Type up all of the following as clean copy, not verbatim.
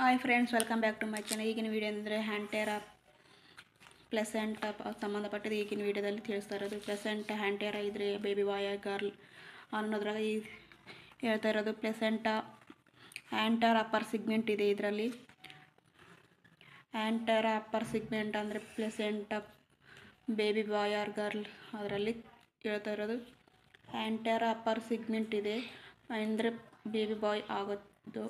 Hi friends, welcome back to my channel. ಈಗಿನ video ಅಂದರೆ anterior placenta ಸಂಬಂಧಪಟ್ಟಿದ್ದು ಈಗಿನ ವಿಡಿಯೋದಲ್ಲಿ ತಿಳಿಸ್ತಾ ಇರೋದು. ಪ್ಲೆಸೆಂಟಾ ಹ್ಯಾಂಟೇರಾ ಇದ್ರೆ ಬೇಬಿ ಬಾಯ್ ಗರ್ಲ್ ಅನ್ನೋದ್ರಾಗ ಹೇಳ್ತಾ ಇರೋದು. ಪ್ಲೆಸೆಂಟಾ ಹ್ಯಾಂಟೇರಾ ಅಪ್ಪರ್ ಸಿಗ್ಮೆಂಟ್ ಇದೆ ಇದರಲ್ಲಿ. ಹ್ಯಾಂಟೇರಾ ಅಪ್ಪರ್ ಸಿಗ್ಮೆಂಟ್ ಅಂದರೆ placenta baby boy or girl ಅದರಲ್ಲಿ ಹೇಳ್ತಾ ಇರೋದು. ಹ್ಯಾಂಟೇರಾ ಅಪ್ಪರ್ ಸಿಗ್ಮೆಂಟ್ ಇದೆ ಅಂದರೆ ಬೇಬಿ ಬಾಯ್ ಆಗೋದು.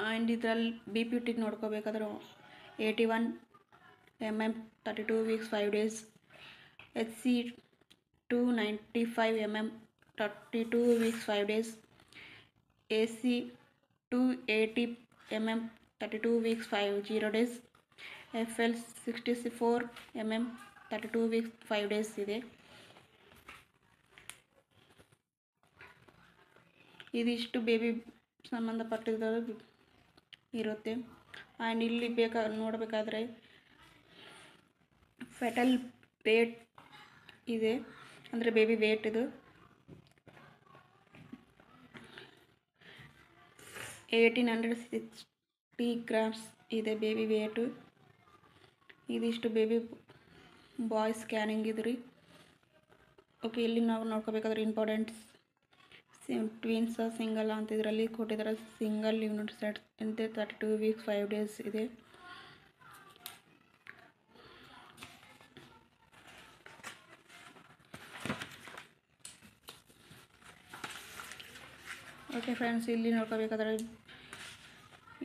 ಆ್ಯಂಡ್ ಇದರಲ್ಲಿ BPT ನೋಡ್ಕೋಬೇಕಾದ್ರೆ 81 mm 32 weeks 5 days, HC 295 mm 32 weeks 5 days, AC 280 mm 32 weeks 50 days, FL 64 mm 32 weeks 5 days ಇದೆ. ಇದಿಷ್ಟು ಬೇಬಿ ಸಂಬಂಧಪಟ್ಟಿದ್ದು ಇರುತ್ತೆ. ಆ್ಯಂಡ್ ಇಲ್ಲಿ ನೋಡಬೇಕಾದ್ರೆ ಫೆಟಲ್ ವೇಟ್ ಇದೆ ಅಂದರೆ ಬೇಬಿ ವೇಟ್ ಇದು 1860 ಗ್ರಾಮ್ಸ್ ಇದೆ ಬೇಬಿ ವೇಟು. ಇದಿಷ್ಟು ಬೇಬಿ ಬಾಯ್ ಸ್ಕ್ಯಾನಿಂಗ್ ಇದು ರೀ. ಓಕೆ, ಇಲ್ಲಿ ನಾವು ನೋಡ್ಕೋಬೇಕಾದ್ರೆ ಇಂಪಾರ್ಟೆಂಟ್ಸ್ ಟ್ವಿನ್ಸ್ ಸಿಂಗಲ್ ಅಂತ ಇದರಲ್ಲಿ ಕೊಟ್ಟಿದ್ದಾರೆ. ಸಿಂಗಲ್ ಯೂನಿಟ್ ಸೆಟ್ ಅಂತ 32 weeks 5 days ಇದೆ. ಓಕೆ ಫ್ರೆಂಡ್ಸ್, ಇಲ್ಲಿ ನೋಡ್ಕೋಬೇಕಾದ್ರೆ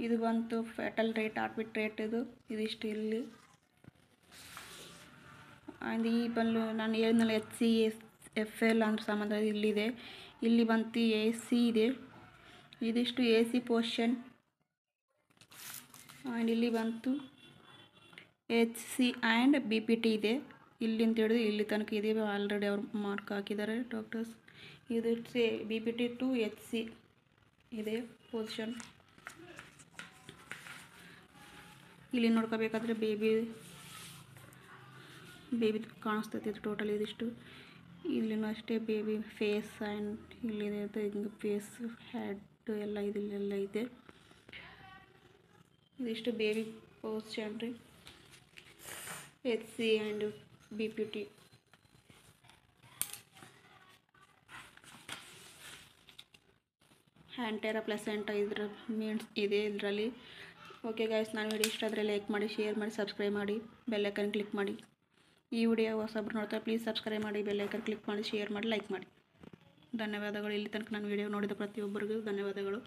ಇದು ಬಂತು ಫೆಟಲ್ ರೇಟ್, ಹಾರ್ಟ್ಬಿಟ್ ರೇಟ್ ಇದಿಷ್ಟು ಇಲ್ಲಿ. ಆ್ಯಂಡ್ ಈ ಬಂದು ನಾನು ಹೇಳಿದ್ನಲ್ಲ HC FL ಅಂದ್ರೆ ಸಂಬಂಧ ಇಲ್ಲಿದೆ. ಇಲ್ಲಿ ಬಂತು AC ಇದೆ. ಇದಿಷ್ಟು AC ಪೋರ್ಷನ್. ಆ್ಯಂಡ್ ಇಲ್ಲಿ ಬಂತು HC ಆ್ಯಂಡ್ BPT ಇದೆ. ಇಲ್ಲಿ ಅಂತ ಹೇಳಿದ್ರೆ ಇಲ್ಲಿ ತನಕ ಇದೆ, ಆಲ್ರೆಡಿ ಅವ್ರು ಮಾರ್ಕ್ ಹಾಕಿದ್ದಾರೆ ಡಾಕ್ಟರ್ಸ್. ಇದು BPT ಟು HC ಇದೆ ಪೊಸಿಷನ್. ಇಲ್ಲಿ ನೋಡ್ಕೋಬೇಕಾದ್ರೆ ಬೇಬಿ ಕಾಣಿಸ್ತೈತಿ ಇದು ಟೋಟಲ್. ಇದಿಷ್ಟು ಇಲ್ಲಿನೂ ಅಷ್ಟೇ ಬೇಬಿ ಫೇಸ್ ಆ್ಯಂಡ್ ಇಲ್ಲಿದೆ ಹಿಂಗೆ ಫೇಸ್ ಹೆಡ್ ಎಲ್ಲ ಇದಿಲ್ಲೆಲ್ಲ ಇದೆ. ಇದಿಷ್ಟು ಬೇಬಿ ಪೊಸಿಷನ್ ರೀ, HC ಆ್ಯಂಡ್ BPT. ಹ್ಯಾಂಟೇರಾ ಪ್ಲೆಸೆಂಟಾ ಇದ್ರ ಮೀನ್ಸ್ ಇದೆ ಇದರಲ್ಲಿ. ಓಕೆ ಗೈಸ್, ನಾನು ವಿಡಿಯೋ ಇಷ್ಟ ಆದರೆ ಲೈಕ್ ಮಾಡಿ, ಶೇರ್ ಮಾಡಿ, ಸಬ್ಸ್ಕ್ರೈಬ್ ಮಾಡಿ, ಬೆಲ್ ಐಕನ್ ಕ್ಲಿಕ್ ಮಾಡಿ. ಈ ವಿಡಿಯೋ ಹೊಸಬ್ರು ನೋಡ್ತಾರೆ, ಪ್ಲೀಸ್ ಸಬ್ಸ್ಕ್ರೈಬ್ ಮಾಡಿ, ಬೆಲ್ ಐಕನ್ ಕ್ಲಿಕ್ ಮಾಡಿ, ಶೇರ್ ಮಾಡಿ, ಲೈಕ್ ಮಾಡಿ. ಧನ್ಯವಾದಗಳು. ಇಲ್ಲಿ ತನಕ ನಾನು ವಿಡಿಯೋ ನೋಡಿದ ಪ್ರತಿಯೊಬ್ಬರಿಗೂ ಧನ್ಯವಾದಗಳು.